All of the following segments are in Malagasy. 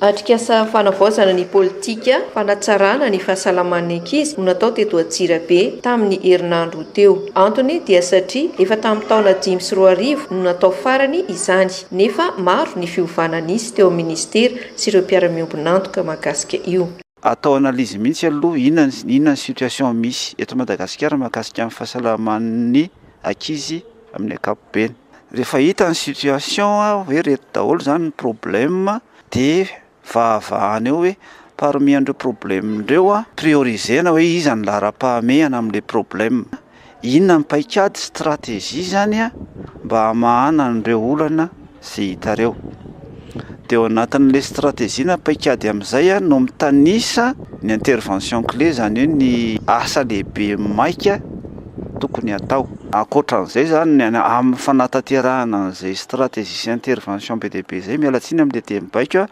Atrikasa fanavaozana ny politika fanatsarana ny fahasalaman'ny ankizy no natao teto Antsirabe tamin'ny herinandro teo. Antony dia satria efa tamin'ny taona 2025 no natao farany izany, nefa maro ny fiovana nisy teo ministera sy ireo mpiara-miombonantoka mahakasika io. Atao analizy mihitsy aloha inona situation misy eto Madagasikara mahakasika amin'ny fahasalaman'ny ankizy amin'ny ankapobeny. Rehefa hita ny situation hoe reto daholo zany ny problème dia vahavahana eo hoe parmi andreo problème-ndreo priorisena hoe iza ny lara-pahamehana amin'ilay problème. Inona ny paikady stratégie zany mba hamahana an'ireo olana izay hitareo. Dia ao anatin'ilay stratégie na paikady amin'izay no mitanisa ny intervention clé, zany hoe ny asa lehibe maika tokony atao. Ankoatran'izay zany amin'ny fanatanterahana an'izay stratégie sy intervention be dia be izay, miala tsiny amin'ilay teny-baiko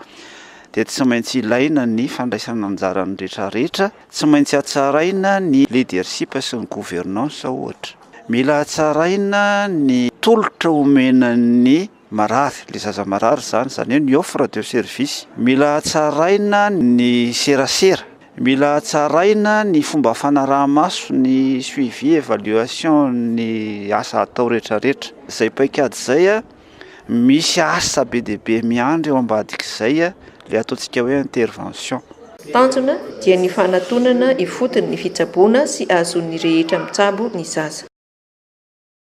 dia tsy maintsy ilaina ny fandraisana anjara ny rehetrarehetra, tsy maintsy hatsaraina ny leadership sy ny gouvernance ohatra. Mila hatsaraina ny tolotra omenan'ny marary, le zaza marary zany hoe ny offre de service. Mila hatsaraina ny serasera, mila hatsaraina ny fomba fanaraha-maso, ny suivi évaluation ny asa atao rehetrarehetra. Izay paikady izay misy asa be dia be miandry eo ambadik'izay le ataontsika hoe intervention. Tanjona dia ny fanantonana ifotony ny fitsaboana sy azon'ny rehetra mitsabo ny zaza.